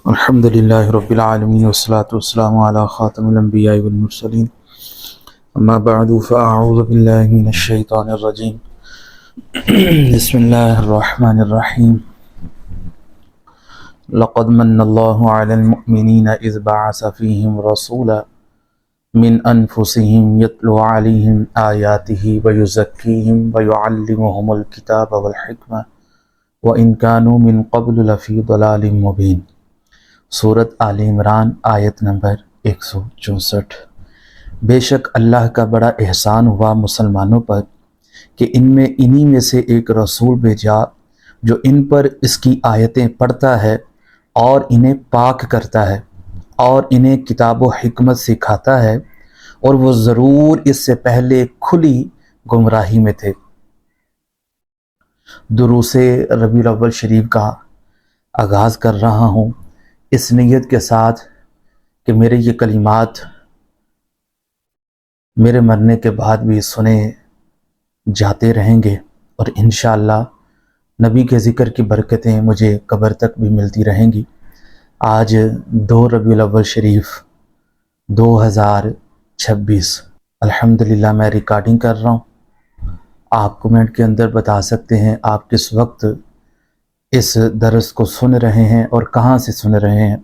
الحمد لله رب العالمين والصلاة والسلام على خاتم الأنبياء والمرسلين أما بعد فأعوذ بالله من الشيطان الرجيم بسم الله الرحمن الرحيم لقد من الله على المؤمنين إذ بعث فيهم رسولا من أنفسهم يتلو عليهم آياته ويزكيهم ويعلمهم الكتاب والحكمة وإن كانوا من قبل لفي ضلال مبين۔ سورۃ آل عمران آیت نمبر 164۔ بے شک اللہ کا بڑا احسان ہوا مسلمانوں پر کہ انہی میں سے ایک رسول بھیجا جو ان پر اس کی آیتیں پڑھتا ہے اور انہیں پاک کرتا ہے اور انہیں کتاب و حکمت سکھاتا ہے، اور وہ ضرور اس سے پہلے کھلی گمراہی میں تھے۔ دروس ربیع الاول شریف کا آغاز کر رہا ہوں اس نیت کے ساتھ کہ میرے یہ کلمات میرے مرنے کے بعد بھی سنے جاتے رہیں گے، اور انشاءاللہ نبی کے ذکر کی برکتیں مجھے قبر تک بھی ملتی رہیں گی۔ آج 2 ربیع الاول شریف 2026 الحمدللہ میں ریکارڈنگ کر رہا ہوں۔ آپ کومنٹ کے اندر بتا سکتے ہیں آپ کس وقت اس درس کو سن رہے ہیں اور کہاں سے سن رہے ہیں۔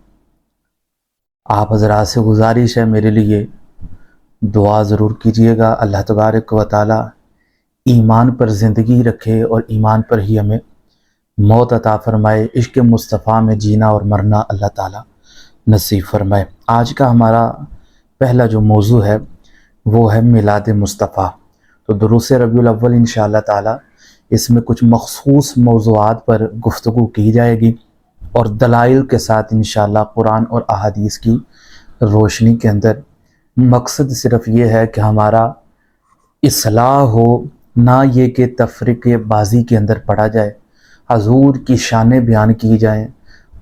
آپ حضرات سے گزارش ہے میرے لیے دعا ضرور کیجئے گا، اللہ تبارک و تعالی ایمان پر زندگی رکھے اور ایمان پر ہی ہمیں موت عطا فرمائے، عشق مصطفیٰ میں جینا اور مرنا اللہ تعالی نصیب فرمائے۔ آج کا ہمارا پہلا جو موضوع ہے وہ ہے میلاد مصطفیٰ۔ تو دروس ربیع الاول انشاءاللہ تعالی اس میں کچھ مخصوص موضوعات پر گفتگو کی جائے گی، اور دلائل کے ساتھ انشاءاللہ قرآن اور احادیث کی روشنی کے اندر۔ مقصد صرف یہ ہے کہ ہمارا اصلاح ہو، نہ یہ کہ تفرقے بازی کے اندر پڑا جائے۔ حضور کی شانیں بیان کی جائیں،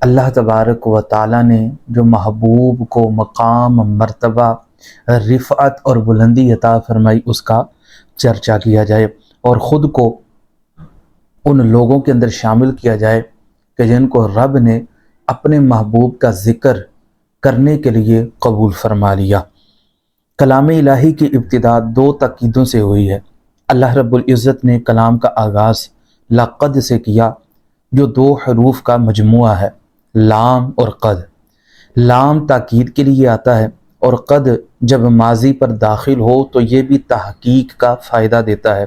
اللہ تبارک و تعالی نے جو محبوب کو مقام، مرتبہ، رفعت اور بلندی عطا فرمائی اس کا چرچا کیا جائے، اور خود کو ان لوگوں کے اندر شامل کیا جائے کہ جن کو رب نے اپنے محبوب کا ذکر کرنے کے لیے قبول فرما لیا۔ کلام الہی کی ابتدا 2 تاکیدوں سے ہوئی ہے۔ اللہ رب العزت نے کلام کا آغاز لقد سے کیا، جو 2 حروف کا مجموعہ ہے، لام اور قد۔ لام تاکید کے لیے آتا ہے، اور قد جب ماضی پر داخل ہو تو یہ بھی تحقیق کا فائدہ دیتا ہے۔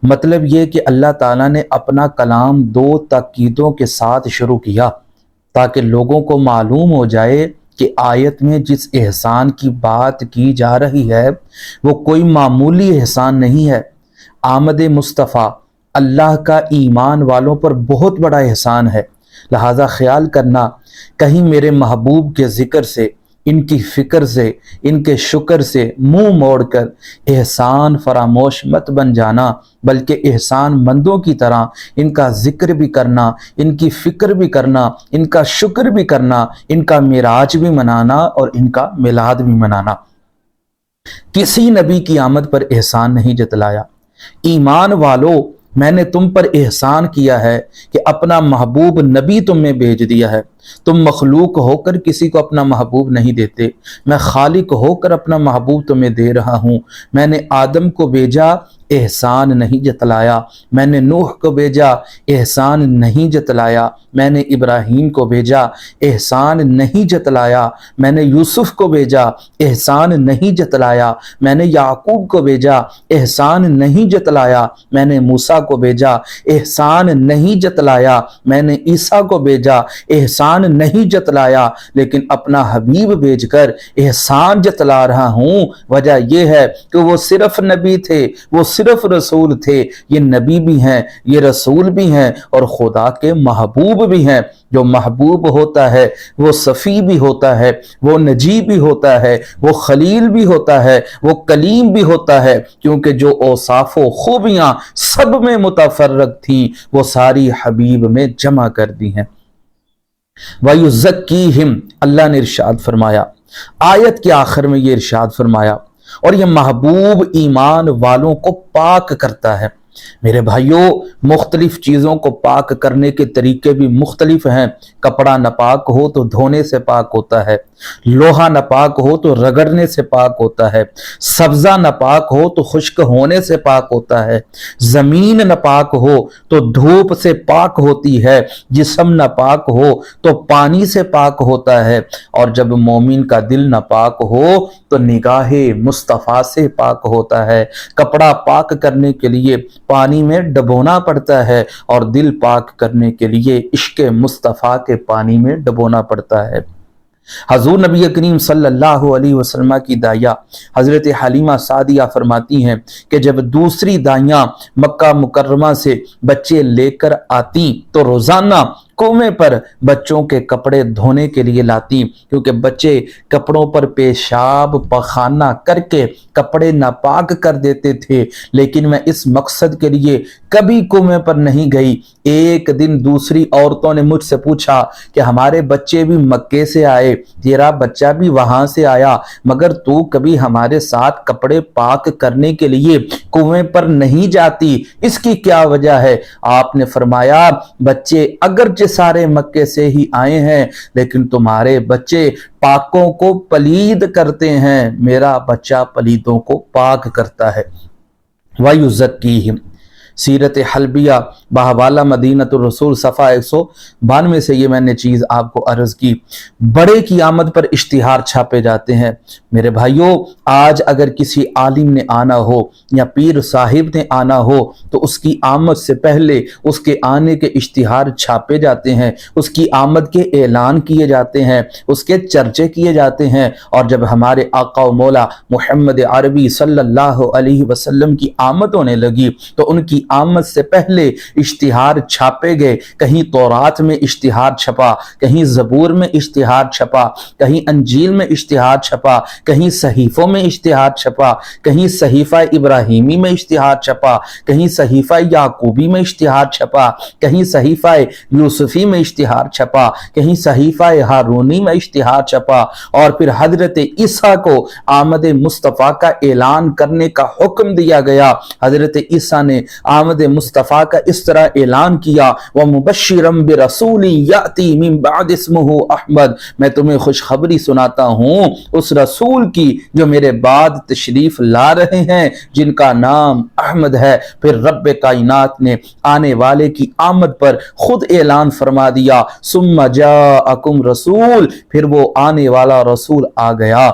مطلب یہ کہ اللہ تعالیٰ نے اپنا کلام 2 تاکیدوں کے ساتھ شروع کیا تاکہ لوگوں کو معلوم ہو جائے کہ آیت میں جس احسان کی بات کی جا رہی ہے وہ کوئی معمولی احسان نہیں ہے۔ آمد مصطفیٰ اللہ کا ایمان والوں پر بہت بڑا احسان ہے، لہذا خیال کرنا کہیں میرے محبوب کے ذکر سے، ان کی فکر سے، ان کے شکر سے منہ موڑ کر احسان فراموش مت بن جانا، بلکہ احسان مندوں کی طرح ان کا ذکر بھی کرنا، ان کی فکر بھی کرنا، ان کا شکر بھی کرنا، ان کا معراج بھی منانا اور ان کا میلاد بھی منانا۔ کسی نبی کی آمد پر احسان نہیں جتلایا۔ ایمان والو، میں نے تم پر احسان کیا ہے کہ اپنا محبوب نبی تم میں بھیج دیا ہے۔ تم مخلوق ہو کر کسی کو اپنا محبوب نہیں دیتے، میں خالق ہو کر اپنا محبوب تمہیں دے رہا ہوں۔ میں نے آدم کو بھیجا، احسان نہیں جتلایا۔ میں نے نوح کو بھیجا، احسان نہیں جتلایا۔ میں نے ابراہیم کو بھیجا، احسان نہیں جتلایا۔ میں نے یوسف کو بھیجا، احسان نہیں جتلایا۔ میں نے یعقوب کو بھیجا، احسان نہیں جتلایا۔ میں نے موسیٰ کو بھیجا، احسان نہیں جتلایا۔ میں نے عیسیٰ کو بھیجا، احسان نہیں جتلایا۔ لیکن اپنا حبیب بھیج کر احسان جتلا رہا ہوں۔ وجہ یہ ہے کہ وہ صرف نبی تھے، وہ صرف رسول تھے۔ یہ نبی بھی ہیں، یہ رسول بھی ہیں، اور خدا کے محبوب بھی ہیں۔ جو محبوب ہوتا ہے وہ صفی بھی ہوتا ہے، وہ نجی بھی ہوتا ہے، وہ خلیل بھی ہوتا ہے، وہ کلیم بھی ہوتا ہے، کیونکہ جو اوصاف و خوبیاں سب میں متفرق تھیں وہ ساری حبیب میں جمع کر دی ہیں۔ وَيُزَكِّيهِمْ، اللہ نے ارشاد فرمایا، آیت کے آخر میں یہ ارشاد فرمایا، اور یہ محبوب ایمان والوں کو پاک کرتا ہے۔ میرے بھائیوں، مختلف چیزوں کو پاک کرنے کے طریقے بھی مختلف ہیں۔ کپڑا ناپاک ہو تو دھونے سے پاک ہوتا ہے، لوہا ناپاک ہو تو رگڑنے سے پاک ہوتا ہے، سبزہ ناپاک ہو تو خشک ہونے سے پاک ہوتا ہے، زمین ناپاک ہو تو دھوپ سے پاک ہوتی ہے، جسم ناپاک ہو تو پانی سے پاک ہوتا ہے، اور جب مومن کا دل ناپاک ہو تو نگاہ مصطفیٰ سے پاک ہوتا ہے۔ کپڑا پاک کرنے کے لیے پانی میں ڈبونا پڑتا ہے، اور دل پاک کرنے کے لیے عشق مصطفیٰ کے پانی میں ڈبونا پڑتا ہے۔ حضور نبی کریم صلی اللہ علیہ وسلم کی دائیہ حضرت حلیمہ سعدیہ فرماتی ہیں کہ جب دوسری دائیاں مکہ مکرمہ سے بچے لے کر آتی تو روزانہ کنویں پر بچوں کے کپڑے دھونے کے لیے لاتی، کیونکہ بچے کپڑوں پر پیشاب پخانہ کر کے کپڑے ناپاک کر دیتے تھے، لیکن میں اس مقصد کے لیے کبھی کنویں پر نہیں گئی۔ ایک دن دوسری عورتوں نے مجھ سے پوچھا کہ ہمارے بچے بھی مکے سے آئے، تیرا بچہ بھی وہاں سے آیا، مگر تو کبھی ہمارے ساتھ کپڑے پاک کرنے کے لیے کنویں پر نہیں جاتی، اس کی کیا وجہ ہے؟ آپ نے فرمایا، بچے اگرچہ سارے مکے سے ہی آئے ہیں، لیکن تمہارے بچے پاکوں کو پلید کرتے ہیں، میرا بچہ پلیدوں کو پاک کرتا ہے۔ وَيُزَكِّيهِمْ، سیرت حلبیہ بحوالہ مدینۃ الرسول صفحہ 192 سے یہ میں نے چیز آپ کو عرض کی۔ بڑے کی آمد پر اشتہار چھاپے جاتے ہیں۔ میرے بھائیوں، آج اگر کسی عالم نے آنا ہو یا پیر صاحب نے آنا ہو تو اس کی آمد سے پہلے اس کے آنے کے اشتہار چھاپے جاتے ہیں، اس کی آمد کے اعلان کیے جاتے ہیں، اس کے چرچے کیے جاتے ہیں، اور جب ہمارے آقا و مولا محمد عربی صلی اللہ علیہ وسلم کی آمد ہونے لگی تو ان کی آمد سے پہلے اشتہار چھاپے گئے۔ کہیں تورات میں اشتہار چھپا، کہیں زبور میں اشتہار چھپا، کہیں انجیل میں اشتہار چھپا، کہیں صحیفوں میں اشتہار چھپا، کہیں صحیفہ ابراہیمی میں اشتہار چھپا، کہیں صحیفہ یعقوبی میں اشتہار چھپا، کہیں صحیفہ یوسفی میں اشتہار چھپا، کہیں صحیفہ ہارونی میں اشتہار چھپا، اور پھر حضرت عیسیٰ کو آمد مصطفیٰ کا اعلان کرنے کا حکم دیا گیا۔ حضرت عیسیٰ نے آمد مصطفیٰ کا اس طرح اعلان کیا، وَمُبَشِّرًا بِرَسُولٍ يَأْتِي مِن بَعْدِ اسْمُهُ احمد، میں تمہیں خوشخبری سناتا ہوں اس رسول کی جو میرے بعد تشریف لا رہے ہیں، جن کا نام احمد ہے۔ پھر رب کائنات نے آنے والے کی آمد پر خود اعلان فرما دیا، ثُمَّ جَاءَكُمْ رسول، پھر وہ آنے والا رسول آ گیا۔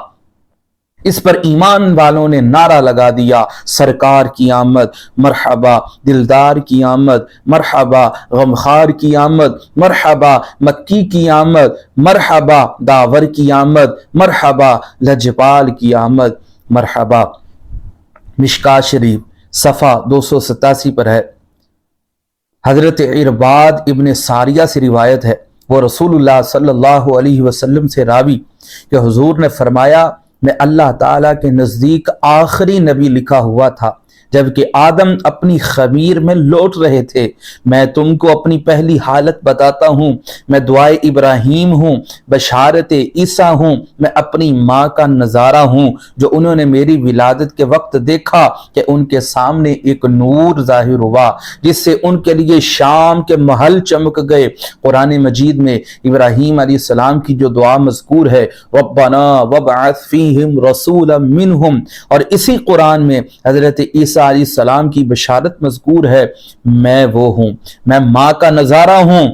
اس پر ایمان والوں نے نعرہ لگا دیا، سرکار کی آمد مرحبا، دلدار کی آمد مرحبا، غمخوار کی آمد مرحبا، مکی کی آمد مرحبا، داور کی آمد مرحبا، لجپال کی آمد مرحبا۔ مشکاۃ شریف صفحہ 287 پر ہے۔ حضرت عرباد ابن ساریہ سے روایت ہے، وہ رسول اللہ صلی اللہ علیہ وسلم سے راوی کہ حضور نے فرمایا، میں اللہ تعالیٰ کے نزدیک آخری نبی لکھا ہوا تھا جبکہ آدم اپنی خمیر میں لوٹ رہے تھے۔ میں تم کو اپنی پہلی حالت بتاتا ہوں، میں دعائے ابراہیم ہوں، بشارت عیسیٰ ہوں، میں اپنی ماں کا نظارہ ہوں جو انہوں نے میری ولادت کے وقت دیکھا کہ ان کے سامنے ایک نور ظاہر ہوا جس سے ان کے لیے شام کے محل چمک گئے۔ قرآن مجید میں ابراہیم علیہ السلام کی جو دعا مذکور ہے، ربنا وابعث فیہم رسولا منہم، اور اسی قرآن میں حضرت عیسیٰ علیہ السلام کی بشارت مذکور ہے، میں وہ ہوں، میں ماں کا نظارہ ہوں،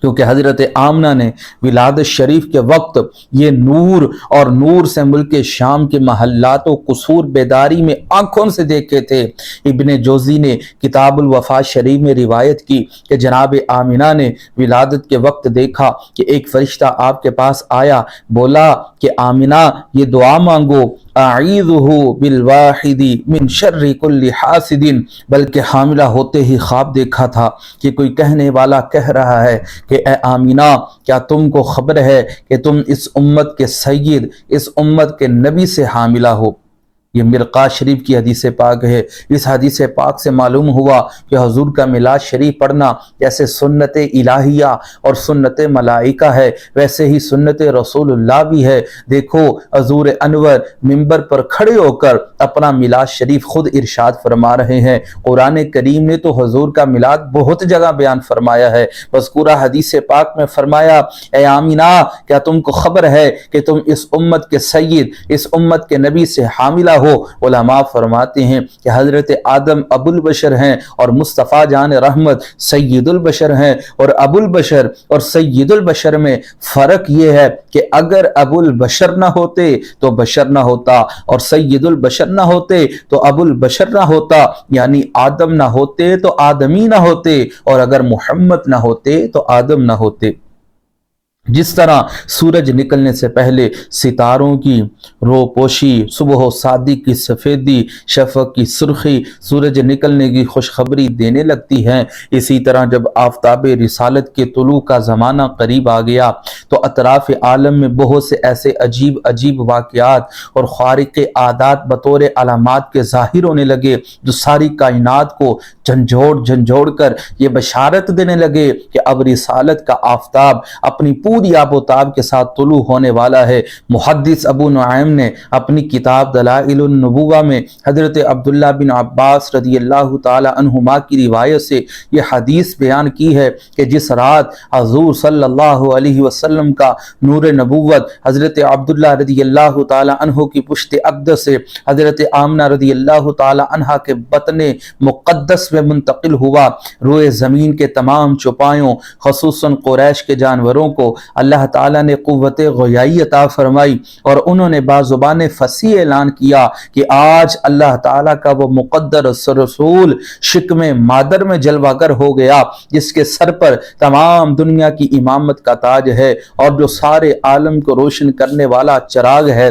کیونکہ حضرت آمنہ نے ولادت شریف کے وقت یہ نور اور نور سے ملک شام کے محلات و قصور بیداری میں آنکھوں سے دیکھے تھے۔ ابن جوزی نے کتاب الوفا شریف میں روایت کی کہ جناب آمنہ نے ولادت کے وقت دیکھا کہ ایک فرشتہ آپ کے پاس آیا، بولا کہ آمنہ یہ دعا مانگو، اعیذہ بالواحد من شر کل حاسد، بلکہ حاملہ ہوتے ہی خواب دیکھا تھا کہ کوئی کہنے والا کہہ رہا ہے کہ اے آمنہ، کیا تم کو خبر ہے کہ تم اس امت کے سید، اس امت کے نبی سے حاملہ ہو؟ یہ مرقات شریف کی حدیث پاک ہے۔ اس حدیث پاک سے معلوم ہوا کہ حضور کا میلاد شریف پڑھنا جیسے سنت الہیہ اور سنت ملائکہ ہے، ویسے ہی سنت رسول اللہ بھی ہے۔ دیکھو حضور انور منبر پر کھڑے ہو کر اپنا میلاد شریف خود ارشاد فرما رہے ہیں۔ قرآن کریم نے تو حضور کا میلاد بہت جگہ بیان فرمایا ہے۔ مذکورہ حدیث پاک میں فرمایا، اے آمینہ کیا تم کو خبر ہے کہ تم اس امت کے سید، اس امت کے نبی سے حاملہ ہو؟ علماء فرماتے ہیں کہ حضرت آدم ابو البشر ہیں اور مصطفیٰ جان رحمت سید البشر ہیں، اور ابو البشر اور سید البشر میں فرق یہ ہے کہ اگر ابو البشر نہ ہوتے تو بشر نہ ہوتا، اور سید البشر نہ ہوتے تو ابو البشر نہ ہوتا، یعنی آدم نہ ہوتے تو آدمی نہ ہوتے، اور اگر محمد نہ ہوتے تو آدم نہ ہوتے۔ جس طرح سورج نکلنے سے پہلے ستاروں کی روپوشی، صبح و صادق کی سفیدی، شفق کی سرخی سورج نکلنے کی خوشخبری دینے لگتی ہیں، اسی طرح جب آفتاب رسالت کے طلوع کا زمانہ قریب آ گیا تو اطراف عالم میں بہت سے ایسے عجیب عجیب واقعات اور خارق عادات بطور علامات کے ظاہر ہونے لگے جو ساری کائنات کو جھنجھوڑ کر یہ بشارت دینے لگے کہ اب رسالت کا آفتاب اپنی پوری آب و تاب کے ساتھ طلوع ہونے والا ہے۔ محدث ابو نعیم نے اپنی کتاب دلائل النبوہ میں حضرت عبداللہ بن عباس رضی اللہ تعالی عنہما کی روایت سے یہ حدیث بیان کی ہے کہ جس رات حضور صلی اللہ علیہ وسلم کا نور نبوت حضرت عبداللہ رضی اللہ تعالی عنہ کی پشت اقدس سے حضرت آمنہ رضی اللہ تعالی عنہ کے بطن مقدس میں منتقل ہوا، روئے زمین کے تمام چوپایوں خصوصاً قریش کے جانوروں کو اللہ تعالیٰ نے قوت غیائی عطا فرمائی، اور انہوں نے بازبان فصیح اعلان کیا کہ آج اللہ تعالیٰ کا وہ مقدر رسول شکم مادر میں جلوہ گر ہو گیا جس کے سر پر تمام دنیا کی امامت کا تاج ہے اور جو سارے عالم کو روشن کرنے والا چراغ ہے۔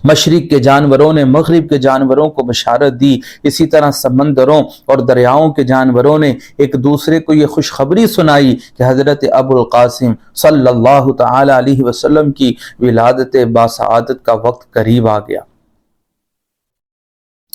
مشرق کے جانوروں نے مغرب کے جانوروں کو بشارت دی، اسی طرح سمندروں اور دریاؤں کے جانوروں نے ایک دوسرے کو یہ خوشخبری سنائی کہ حضرت ابو القاسم صلی اللہ تعالی علیہ وسلم کی ولادت باسعادت کا وقت قریب آ گیا۔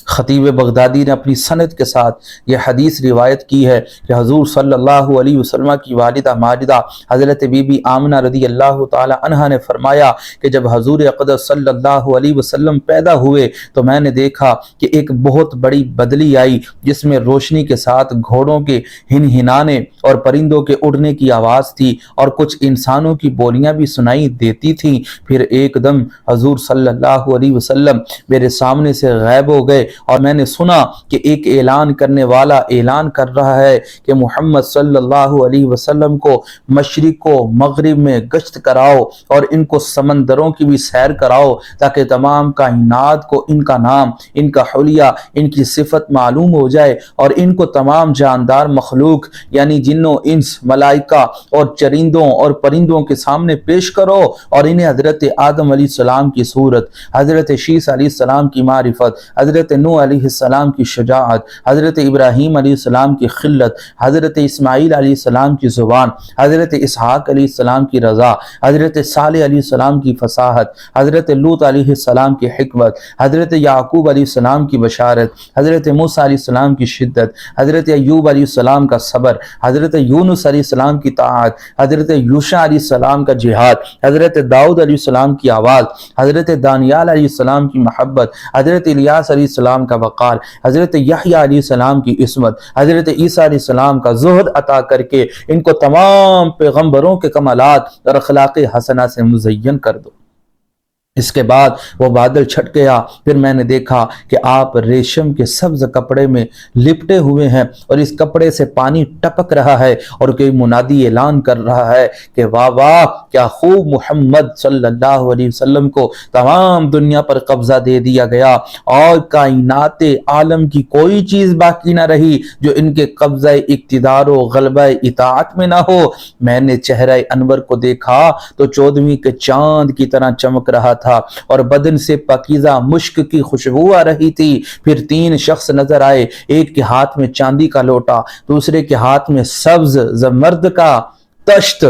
خطیب بغدادی نے اپنی سند کے ساتھ یہ حدیث روایت کی ہے کہ حضور صلی اللہ علیہ وسلم کی والدہ ماجدہ حضرت بی بی آمنہ رضی اللہ تعالی عنہا نے فرمایا کہ جب حضور اقدس صلی اللہ علیہ وسلم پیدا ہوئے تو میں نے دیکھا کہ ایک بہت بڑی بدلی آئی جس میں روشنی کے ساتھ گھوڑوں کے ہنہنانے اور پرندوں کے اڑنے کی آواز تھی اور کچھ انسانوں کی بولیاں بھی سنائی دیتی تھیں۔ پھر ایک دم حضور صلی اللہ علیہ وسلم میرے سامنے سے غائب ہو گئے اور میں نے سنا کہ ایک اعلان کرنے والا اعلان کر رہا ہے کہ محمد صلی اللہ علیہ وسلم کو مشرق و مغرب میں گشت کراؤ اور ان کو سمندروں کی بھی سیر کراؤ تاکہ تمام کائنات کو ان کا نام، ان کا حلیہ، ان کی صفت معلوم ہو جائے، اور ان کو تمام جاندار مخلوق یعنی جنوں، انس، ملائکہ اور چرندوں اور پرندوں کے سامنے پیش کرو، اور انہیں حضرت آدم علیہ السلام کی صورت، حضرت شیس علیہ السلام کی معرفت، حضرت نوح علیہ السلام کی شجاعت، حضرت ابراہیم علیہ السلام کی خلت، حضرت اسماعیل علیہ السلام کی زبان، حضرت اسحاق علیہ السلام کی رضا، حضرت صالح علیہ السلام کی فصاحت، حضرت لوط علیہ السلام کی حکمت، حضرت یعقوب علیہ السلام کی بشارت، حضرت موسیٰ علیہ السلام کی شدت، حضرت ایوب علیہ السلام کا صبر، حضرت یونس علیہ السلام کی طاعت، حضرت یوشع علیہ السلام کا جہاد، حضرت داؤد علیہ السلام کی آواز، حضرت دانیال علیہ السلام کی محبت، حضرت الیاس علیہ السلام کا وقار، حضرت یحییٰ علیہ السلام کی عصمت، حضرت عیسیٰ علیہ السلام کا زہد عطا کر کے ان کو تمام پیغمبروں کے کمالات اور اخلاق حسنہ سے مزین کر دو۔ اس کے بعد وہ بادل چھٹ گیا، پھر میں نے دیکھا کہ آپ ریشم کے سبز کپڑے میں لپٹے ہوئے ہیں اور اس کپڑے سے پانی ٹپک رہا ہے اور کوئی منادی اعلان کر رہا ہے کہ واہ واہ، کیا خوب محمد صلی اللہ علیہ وسلم کو تمام دنیا پر قبضہ دے دیا گیا اور کائنات عالم کی کوئی چیز باقی نہ رہی جو ان کے قبضہ اقتدار و غلبہ اطاعت میں نہ ہو۔ میں نے چہرہ انور کو دیکھا تو 14ویں کے چاند کی طرح چمک رہا تھا اور بدن سے پاکیزہ مشک کی خوشبو آ رہی تھی۔ پھر 3 شخص نظر آئے، ایک کے ہاتھ میں چاندی کا لوٹا، دوسرے کے ہاتھ میں سبز زمرد کا تشت،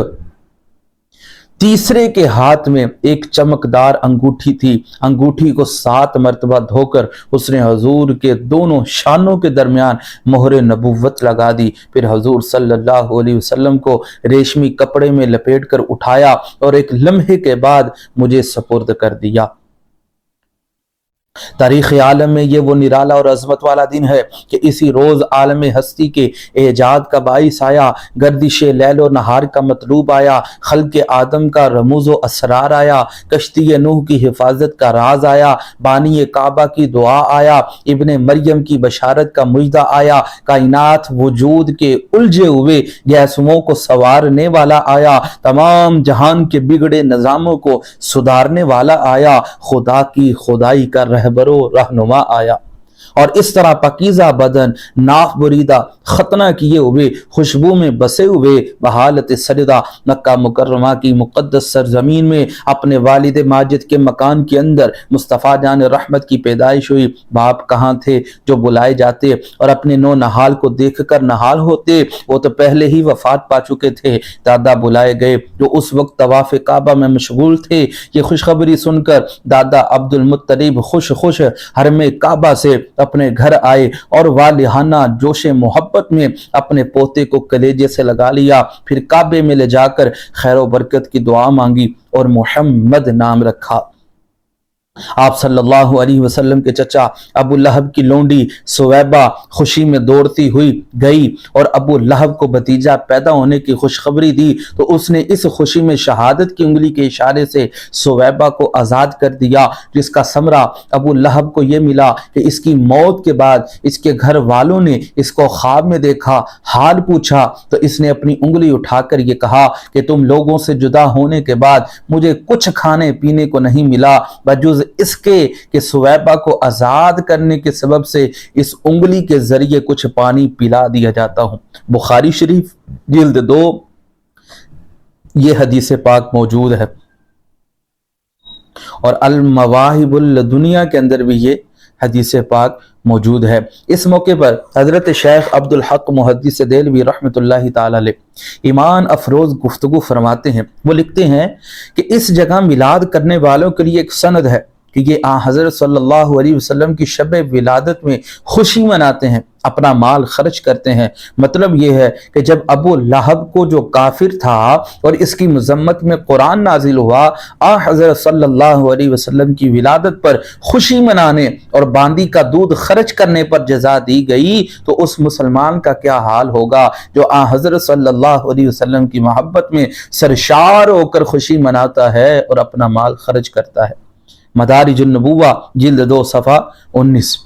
तीसरे के हाथ में एक चमकदार अंगूठी थी। अंगूठी को 7 मरतबा धोकर उसने हजूर के दोनों शानों के दरमियान मोहर नबुव्वत लगा दी। फिर हजूर सल्लल्लाहु अलैहि वसल्लम को रेशमी कपड़े में लपेटकर उठाया और एक लम्हे के बाद मुझे सपुर्द कर दिया। तारीख़ आलम में ये वो निराला और अजमत वाला दिन है कि इसी रोज़ आलम हस्ती के एजाद का बाइस आया, गर्दिश लैल और नहार का मतलूब आया, खल्क़ आदम का रमूज़ व असरार आया, कश्ती नूह की हिफाजत का राज आया, बानी काबा की दुआ आया, इब्ने मरियम की बशारत का मुजदा आया, कायनात वजूद के उलझे हुए गैसुओं को संवारने वाला आया, तमाम जहान के बिगड़े निज़ामों को सुधारने वाला आया, खुदा की खुदाई का रहबरो रहनुमा आया। और इस तरह पकीज़ा बदन नाफ बुरीदा खतना किए हुए खुशबू में बसे हुए बहालत सजदा मक्का मुकर्रमा की मुक़द्दस सरजमीन में अपने वालिद माजिद के मकान के अंदर मुस्तफ़ा जान रहमत की पैदाइश हुई। बाप कहाँ थे जो बुलाए जाते और अपने नो नहाल को देख कर नहाल होते, वो तो पहले ही वफात पा चुके थे। दादा बुलाए गए जो उस वक्त तवाफ़ काबा में मशगूल थे। ये खुशखबरी सुनकर दादा अब्दुल मुत्तलिब खुश खुश हरमे काबा से अपने घर आए और वालिहाना जोशे मोहब्बत में अपने पोते को कलेजे से लगा लिया। फिर काबे में ले जाकर खैर बरकत की दुआ मांगी और मुहम्मद नाम रखा। आप सल्लल्लाहु अलैहि वसल्लम के चचा अबू लहब की लोंडी सुवैबा खुशी में दौड़ती हुई गई और अबू लहब को भतीजा पैदा होने की खुशखबरी दी तो उसने इस खुशी में शहादत की उंगली के इशारे से सुवैबा को आज़ाद कर दिया, जिसका समरा अबू लहब को यह मिला कि इसकी मौत के बाद इसके घर वालों ने इसको ख्वाब में देखा, हाल पूछा तो इसने अपनी उंगली उठाकर ये कहा कि तुम लोगों से जुदा होने के बाद मुझे कुछ खाने पीने को नहीं मिला बजुज़ इसके कि सुवैबा को आजाद करने के सबब से इस उंगली के जरिए कुछ पानी पिला दिया जाता हूं। बुखारी शरीफ जिल्द 2 ये हदीस पाक मौजूद है और अल मवाहिबुल दुनिया के अंदर भी ये हदीस पाक मौजूद है। इस मौके पर हजरत शेख अब्दुल हक मुहद्दिस देलवी रहमतुल्लाहि ताला अलैह ईमान अफरोज गुफ्तगू फरमाते हैं। वो लिखते हैं कि इस जगह मिलाद करने वालों के लिए एक सनद है कि ये हज़रत सल्लल्लाहु अलैहि वसल्लम की शब विलादत में खुशी मनाते हैं, अपना माल खर्च करते हैं। मतलब ये है कि जब अबू लहब को जो काफिर था और इसकी मजम्मत में कुरान नाजिल हुआ, हज़रत सल्लल्लाहु अलैहि वसल्लम की विलादत पर खुशी मनाने और बांदी का दूध खर्च करने पर जजा दी गई, तो उस मुसलमान का क्या हाल होगा जो हज़रत सल्लल्लाहु अलैहि वसल्लम की मोहब्बत में सरशार होकर खुशी मनाता है और अपना माल खर्च करता है। मदारिजुन नबुव्वा जिल्द 2 सफ़ा 19।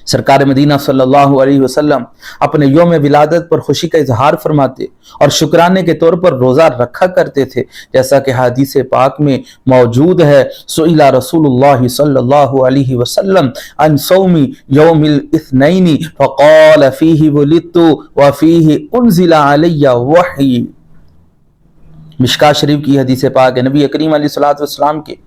सरकार मदीना सल्लल्लाहु अलैहि वसल्लम अपने यौम विलादत पर खुशी का इजहार फरमाते और शुक्राने के तौर पर रोज़ा रखा करते थे, जैसा कि हदीस पाक में मौजूद है। सुइला रसूलुल्लाह सल्लल्लाहु अलैहि वसल्लम अन सौमी यौमिल इत्नैनी फक़ाल फ़ीही वुलिदतु व फ़ीही उन्ज़िला अलैया वही। मिशका शरीफ की हदीस पाक है। नबी करीम अलैहिस्सलातु वस्सलाम के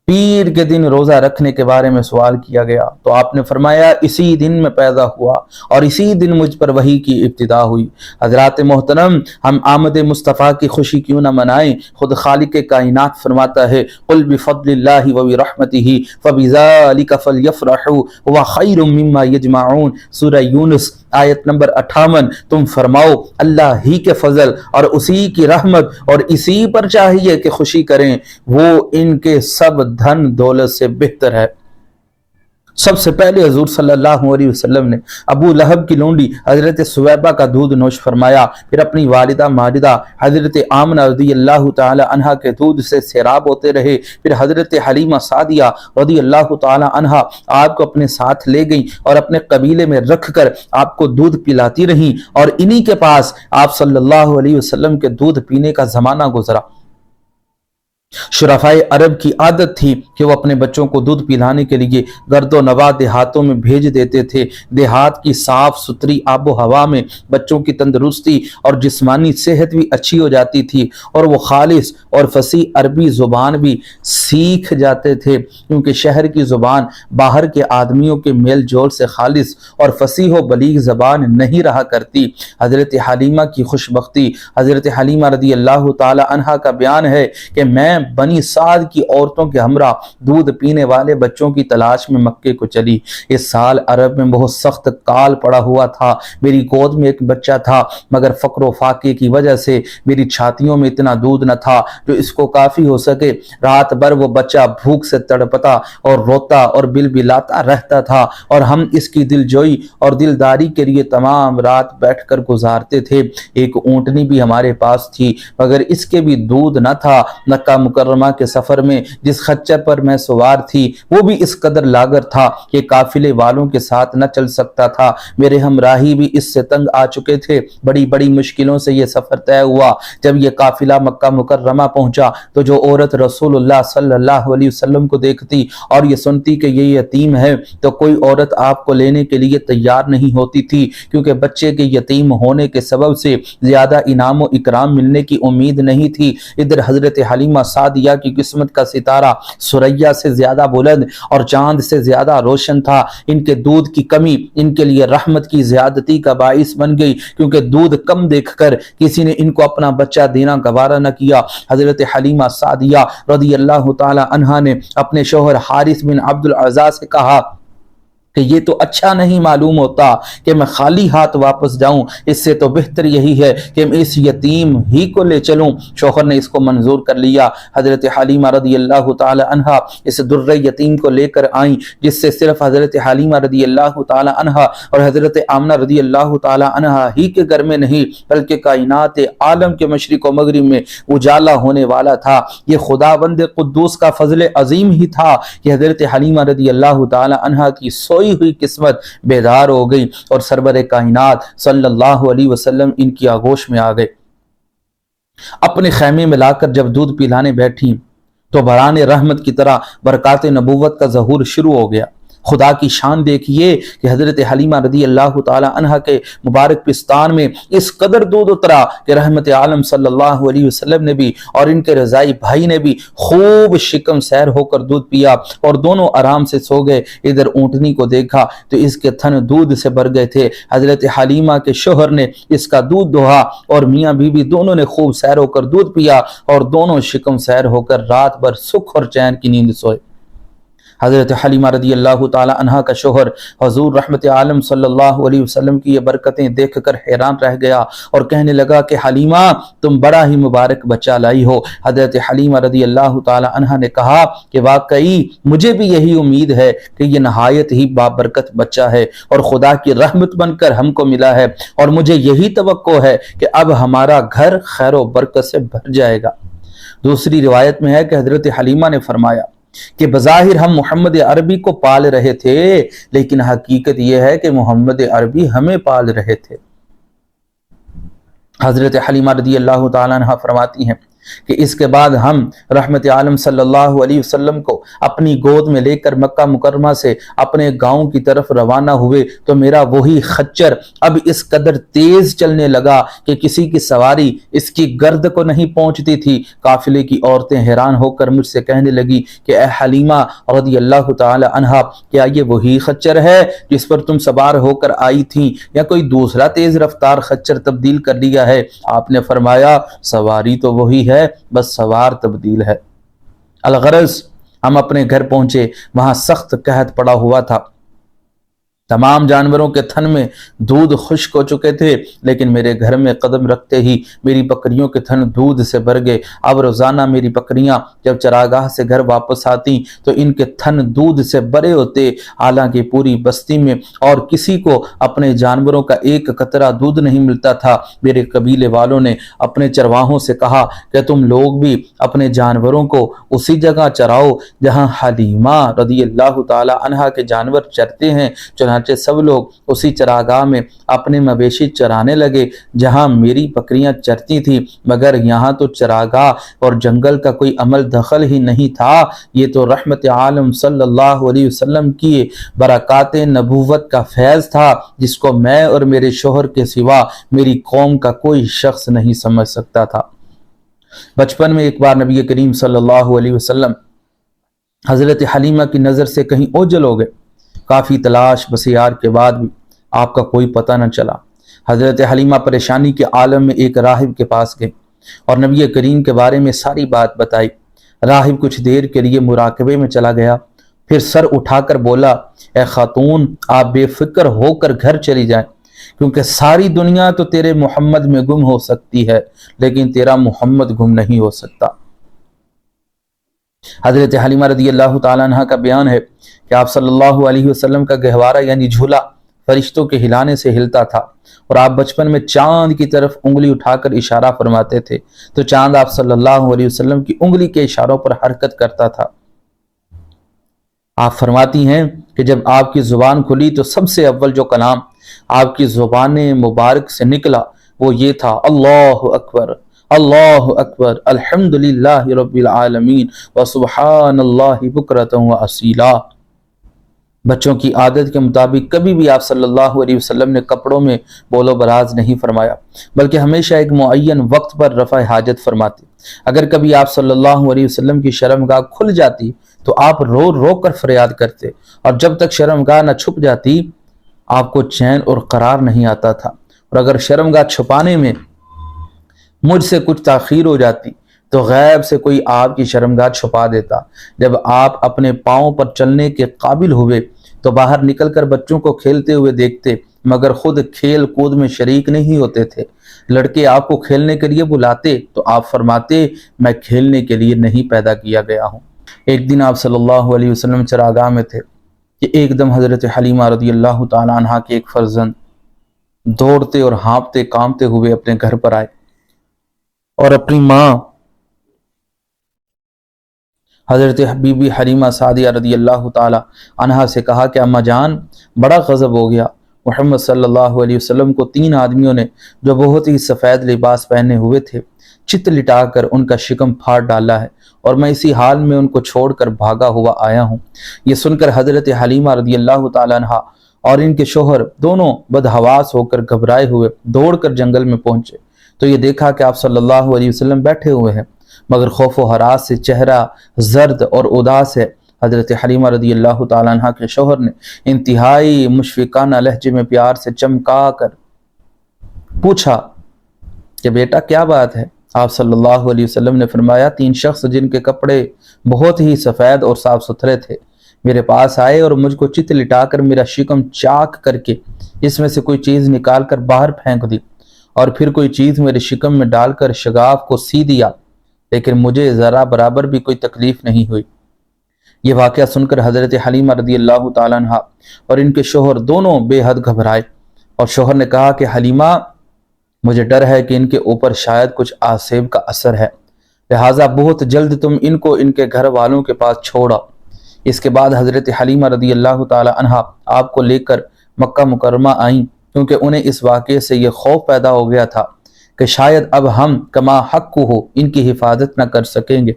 पीर के दिन रोजा रखने के बारे में सवाल किया गया तो आपने फरमाया इसी दिन में पैदा हुआ और इसी दिन मुझ पर वही की इब्तिदा हुई। हजरात मोहतरम, हम आमद मुस्तफ़ा की खुशी क्यों न मनाएं? खुद खालिक कायनात फरमाता है कुल बिफद्लिल्लाहि व बिरहमतिही फबिज़ालिका फलयफ़रहू हुवा खैरुम मिम्मा यजमाऊन। सूरह यूनुस आयत नंबर 58। तुम फरमाओ अल्लाह ही के फजल और उसी की रहमत और इसी पर चाहिए कि खुशी करें, वो इनके सब धन दौलत से बेहतर है। सबसे पहले हजूर सल्लल्लाहु अलैहि वसल्लम ने अबू लहब की लोंडी हजरत सुवैबा का दूध नोश फरमाया, फिर अपनी वालिदा माजिदा हजरत आमना रज़ियल्लाहु ताला अन्हा के दूध से सैराब होते रहे। फिर हजरत हलीमा सादिया रज़ियल्लाहु ताला अन्हा आपको अपने साथ ले गई और अपने कबीले में रखकर आपको दूध पिलाती रहीं और इन्हीं के पास आप सल्लल्लाहु अलैहि वसल्लम के दूध पीने का जमाना गुजरा। शुराफाए अरब की आदत थी कि वो अपने बच्चों को दूध पिलाने के लिए गर्दो नवा देहातों में भेज देते थे। देहात की साफ सुथरी आबो हवा में बच्चों की तंदुरुस्ती और जिस्मानी सेहत भी अच्छी हो जाती थी और वो खालिस और फसी अरबी ज़ुबान भी सीख जाते थे, क्योंकि शहर की ज़ुबान बाहर के आदमियों के मेल जोल से खालिस और फसीह व बलीग ज़बान नहीं रहा करती। हज़रत हलीमा की खुशबख्ती, हज़रत हलीमा रदी अल्लाह ताला अन्हा का बयान है कि मैं बनी साद की औरतों के हमरा दूध पीने वाले बच्चों की तलाश में मक्के को चली। इस साल अरब में बहुत सख्त काल पड़ा हुआ था। मेरी गोद में एक बच्चा था, मगर फक्र फाके की वजह से मेरी छातियों में इतना दूध न था जो इसको काफी हो सके। रात भर वो बच्चा भूख से तड़पता और रोता और बिलबिलाता रहता था और हम इसकी दिलजोई और दिलदारी के लिए तमाम रात बैठकर गुजारते थे। एक ऊंटनी भी हमारे पास थी, मगर इसके भी दूध न था। मक्का मुकर्रमा के सफर में जिस खच्चर पर मैं सवार थी वो भी इस कदर लागत था कि काफिले वालों के साथ न चल सकता था। मेरे हमराही भी इससे तंग आ चुके थे। बड़ी बड़ी मुश्किलों से यह सफर तय हुआ। जब यह काफिला मक्का मुकर्रमा पहुंचा तो जो औरत रसूलुल्लाह सल्लल्लाहु अलैहि वसल्लम को देखती और ये सुनती कि ये यतीम है तो कोई औरत आपको लेने के लिए तैयार नहीं होती थी, क्योंकि बच्चे के यतीम होने के सबब से ज्यादा इनाम व इकराम मिलने की उम्मीद नहीं थी। इधर हजरत हलीमा सादिया की किस्मत का सितारा सुरैया से ज्यादा बुलंद और चांद से ज्यादा रोशन था। इनके दूध की कमी इनके लिए रहमत की ज्यादती का बाइस बन गई, क्योंकि दूध कम देखकर किसी ने इनको अपना बच्चा देना गवारा न किया। हजरत हलीमा सादिया रज़ी अल्लाह ताला अन्हा ने अपने शौहर हारिस बिन अब्दुल अज़्ज़ा से कहा कि ये तो अच्छा नहीं मालूम होता कि मैं खाली हाथ वापस जाऊं, इससे तो बेहतर यही है कि मैं इस यतीम ही को ले चलूं। शौहर ने इसको मंजूर कर लिया। हजरत हलीमा रदी अल्लाह ताला अन्हा इस दुर्रे यतीम को लेकर आई, जिससे सिर्फ हजरत हलीमा रदी अल्लाह ताला अन्हा और हजरत आमना रदी अल्लाह ताला अन्हा ही के घर में नहीं, बल्कि कायनात आलम के मशरिक व मगरिब में उजाला होने वाला था। ये खुदावंद कुद्दूस का फजल अजीम ही था कि हजरत हलीमा रदी अल्लाह ताला अन्हा की हुई किस्मत बेदार हो गई और सरवर कायनात सल्लल्लाहु अलैहि वसल्लम इनकी आगोश में आ गए। अपने खैमे में लाकर जब दूध पिलाने बैठी तो बराने रहमत की तरह बरकात नबूवत का ज़हूर शुरू हो गया। खुदा की शान देखिए कि हजरत हलीमा रदी अल्लाह ताला अन्हा के मुबारक पिस्तान में इस कदर दूध उतरा कि रहमत आलम सल्लल्लाहु अलैहि वसल्लम ने भी और इनके रजाई भाई ने भी खूब शिकम सैर होकर दूध पिया और दोनों आराम से सो गए। इधर ऊंटनी को देखा तो इसके थन दूध से भर गए थे। हजरत हलीमा के शोहर ने इसका दूध दोहा और मियाँ बीवी दोनों ने खूब सैर होकर दूध पिया और दोनों शिकम सैर होकर रात भर सुख और चैन की नींद सोए। हज़रत हलीमा रदी अल्लाह ताला अन्हा का शोहर हजूर रहमत आलम सल्लल्लाहु अलैहि वसल्लम की ये बरकतें देखकर हैरान रह गया और कहने लगा कि हलीमा तुम बड़ा ही मुबारक बच्चा लाई हो। हज़रत हलीमा रदी अल्लाह ताला अन्हा ने कहा कि वाकई मुझे भी यही उम्मीद है कि ये नहायत ही बाबरकत बच्चा है और खुदा की रहमत बनकर हमको मिला है और मुझे यही तवक्को है कि अब हमारा घर खैर व बरकत से भर जाएगा। दूसरी रिवायत में है कि हज़रत हलीमा ने फरमाया कि बज़ाहिर हम मोहम्मद अरबी को पाल रहे थे, लेकिन हकीकत यह है कि मोहम्मद अरबी हमें पाल रहे थे। हजरत हलीमा रदी अल्लाह ताला अन्हा फरमाती हैं कि इसके बाद हम रहमत आलम सल्लल्लाहु अलैहि वसल्लम को अपनी गोद में लेकर मक्का मुकरमा से अपने गांव की तरफ रवाना हुए तो मेरा वही खच्चर अब इस कदर तेज चलने लगा कि किसी की सवारी इसकी गर्द को नहीं पहुंचती थी। काफिले की औरतें हैरान होकर मुझसे कहने लगी कि ए हलीमा रदी अल्लाह ताला अन्हा, क्या ये वही खच्चर है जिस पर तुम सवार होकर आई थी या कोई दूसरा तेज रफ्तार खच्चर तब्दील कर लिया है? आपने फरमाया सवारी तो वही है, बस सवार तब्दील है। अलगरज हम अपने घर पहुंचे, वहां सख्त कहत पड़ा हुआ था। तमाम जानवरों के थन में दूध खुश्क हो चुके थे, लेकिन मेरे घर में कदम रखते ही मेरी बकरियों के थन दूध से भर गए। अब रोजाना मेरी बकरियां जब चरागाह से घर वापस आती तो इनके थन दूध से भरे होते। हालांकि पूरी बस्ती में और किसी को अपने जानवरों का एक कतरा दूध नहीं मिलता था। मेरे कबीले वालों ने अपने चरवाहों से कहा कि तुम लोग भी अपने जानवरों को उसी जगह चराओ जहां हलीमा रदी अल्लाह ताला अन्हा के जानवर चरते हैं। चुनांचे चनाचे सब लोग उसी चरागाह में अपने मवेशी चराने लगे जहां मेरी बकरियां चरती थी, मगर यहाँ तो चरागाह और जंगल का कोई अमल दखल ही नहीं था। ये तो रहमत आलम सल्लल्लाहु अलैहि वसल्लम की बरक़ात नबूवत का फैज़ था, जिसको मैं और मेरे शोहर के सिवा मेरी कौम का कोई शख्स नहीं समझ सकता था। बचपन में एक बार नबी करीम सल्लल्लाहु अलैहि वसल्लम हज़रत हलीमा की नज़र से कहीं ओझल हो गए। काफ़ी तलाश बसियार के बाद भी आपका कोई पता न चला। हज़रत हलीमा परेशानी के आलम में एक राहिब के पास गए और नबी करीम के बारे में सारी बात बताई। राहिब कुछ देर के लिए मुराकबे में चला गया, फिर सर उठाकर बोला, ए खातून, आप बेफिक्र होकर घर चली जाएं, क्योंकि सारी दुनिया तो तेरे मोहम्मद में गुम हो सकती है, लेकिन तेरा मोहम्मद गुम नहीं हो सकता। हज़रत हलीमा रज़ी अल्लाह ताला अन्हा का बयान है कि आप सल्लल्लाहु अलैहि वसल्लम का गहवारा यानी झूला फरिश्तों के हिलाने से हिलता था, और आप बचपन में चांद की तरफ उंगली उठाकर इशारा फरमाते थे तो चांद आप सल्लल्लाहु अलैहि वसल्लम की उंगली के इशारों पर हरकत करता था। आप फरमाती हैं कि जब आपकी ज़ुबान खुली तो सबसे अव्वल जो कलाम आपकी ज़ुबान मुबारक से निकला वो ये था, अल्लाहु अकबर, अल्लाहु अकबर, अल्हम्दुलिल्लाहि रब्बिल आलमीन व सुब्हानल्लाहि बुकरतन व असीला। बच्चों की आदत के मुताबिक कभी भी आप सल्लल्लाहु अलैहि वसल्लम ने कपड़ों में बोलो बराज नहीं फरमाया, बल्कि हमेशा एक मुअय्यन वक्त पर रफ़ा हाजत फरमाते। अगर कभी आप सल्लल्लाहु अलैहि वसल्लम की शर्मगाह खुल जाती तो आप रो रो कर फरियाद करते, और जब तक शर्मगाह न छुप जाती आपको चैन और करार नहीं आता था। और अगर शर्मगाह छुपाने में मुझसे कुछ ताखीर हो जाती तो गैब से कोई आपकी शर्मगाह छुपा देता। जब आप अपने पाँव पर चलने के काबिल हुए तो बाहर निकलकर बच्चों को खेलते हुए देखते, मगर खुद खेल कूद में शरीक नहीं होते थे। लड़के आपको खेलने के लिए बुलाते तो आप फरमाते, मैं खेलने के लिए नहीं पैदा किया गया हूँ। एक दिन आप सल्लल्लाहु अलैहि वसल्लम चरागाह में थे कि एकदम हज़रत हलीमा रज़ी अल्लाह ताला अन्हा के एक फर्जंद दौड़ते और हाँफते कांपते हुए अपने घर पर आए और अपनी माँ हज़रत बीबी हलीमा सादिया रज़ी अल्लाह ताला अन्हा से कहा कि अम्मा जान, बड़ा गज़ब हो गया। मुहम्मद सल्लल्लाहु अलैहि वसल्लम को 3 आदमियों ने जो बहुत ही सफ़ेद लिबास पहने हुए थे चित लिटाकर उनका शिकम फाड़ डाला है, और मैं इसी हाल में उनको छोड़कर भागा हुआ आया हूँ। ये सुनकर हज़रत हलीमा रज़ी अल्लाह ताला अन्हा और इनके शोहर दोनों बदहवास होकर घबराए हुए दौड़कर जंगल में पहुंचे तो ये देखा कि आप सल्लल्लाहु अलैहि वसल्लम बैठे हुए हैं, मगर खौफ व हरास से चेहरा जर्द और उदास है। हज़रत हलीमा रज़ी अल्लाह ताला अन्हा के शोहर ने इंतहाई मुशफ़िकाना लहजे में प्यार से चमका कर पूछा कि बेटा क्या बात है। आप सल्लल्लाहु अलैहि वसल्लम ने फरमाया, 3 शख्स जिनके कपड़े बहुत ही सफ़ेद और साफ सुथरे थे मेरे पास आए और मुझको चित लिटाकर मेरा शिकम चाक करके इसमें से कोई चीज़ निकाल कर बाहर फेंक दी, और फिर कोई चीज़ मेरे शिकम में डालकर शगाफ को सी दिया, लेकिन मुझे ज़रा बराबर भी कोई तकलीफ नहीं हुई। ये वाक़या सुनकर हज़रत हलीमा रज़ी अल्लाह ताला अन्हा और इनके शोहर दोनों बेहद घबराए, और शोहर ने कहा कि हलीमा, मुझे डर है कि इनके ऊपर शायद कुछ आसेब का असर है, लिहाजा बहुत जल्द तुम इनको इनके घर वालों के पास छोड़ा। इसके बाद हज़रत हलीमा रज़ी अल्लाह ताला अन्हा आपको लेकर मक्का मुकर्रमा आईं, क्योंकि उन्हें इस वाक़े से ये खौफ पैदा हो गया था कि शायद अब हम कमा हक़ हो इनकी हिफाजत न कर सकेंगे।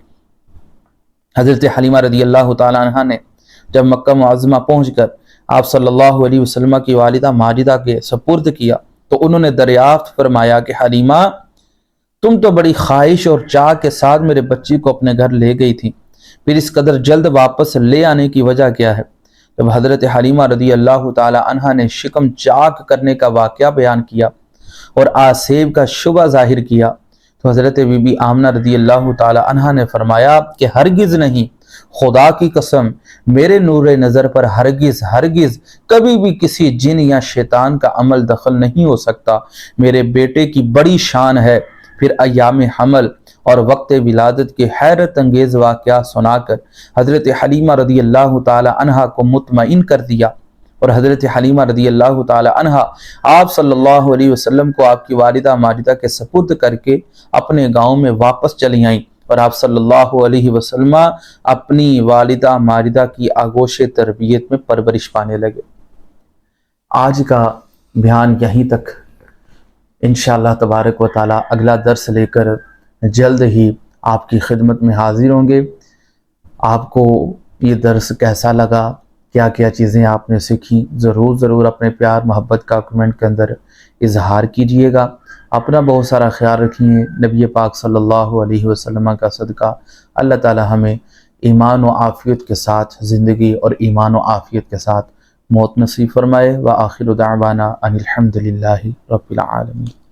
हज़रत हलीमा रज़ी अल्लाह ताला अन्हा ने जब मक्का मुअज़्ज़मा पहुँचकर आप सल्लल्लाहु अलैहि वसल्लम की वालिदा माजिदा के सपुर्द किया तो उन्होंने दरियाफ्त फरमाया कि हलीमा, तुम तो बड़ी ख्वाहिश और चाह के साथ मेरे बच्ची को अपने घर ले गई थी, फिर इस कदर जल्द वापस ले आने की वजह क्या है। जब हज़रत हलीमा रज़ी अल्लाह ताला अन्हा ने शिकम चाक करने का वाक़या बयान किया और आसेब का शुबा जाहिर किया तो हज़रत बीबी आमना रज़ी अल्लाह ताला अन्हा ने फरमाया कि हरगिज़ नहीं, खुदा की कसम, मेरे नूरे नज़र पर हरगिज़ हरगिज़ कभी भी किसी जिन या शैतान का अमल दखल नहीं हो सकता। मेरे बेटे की बड़ी शान है। फिर अय्याम हमल और वक्त विलादत के हैरत अंगेज़ वाक़या सुनाकर हज़रत हलीमा रज़ी अल्लाह ताला अन्हा को मुतमईन कर दिया, और हज़रत हलीमा रज़ी अल्लाह ताला अन्हा आप सल्लल्लाहु अलैहि वसल्लम को आपकी वालिदा माजिदा के सपुर्द करके अपने गाँव में वापस चली आईं, और आप सल्लल्लाहु अलैहि वसल्लम अपनी वालिदा माजिदा की आगोश तरबियत में परवरिश पाने लगे। آج کا بیان یہیں تک، انشاءاللہ تبارک و تعالی اگلا درس لے کر جلد ہی آپ کی خدمت میں حاضر ہوں گے۔ آپ کو یہ درس کیسا لگا، کیا کیا چیزیں آپ نے سیکھی، ضرور اپنے پیار محبت کا کمنٹ کے اندر اظہار کیجئے گا۔ اپنا بہت سارا خیال رکھیے۔ نبی پاک صلی اللہ علیہ وسلم کا صدقہ اللہ تعالی ہمیں ایمان و عافیت کے ساتھ زندگی اور ایمان و عافیت کے ساتھ موت نصیب فرمائے۔ وآخر دعوانا ان الحمد للہ رب العالمین۔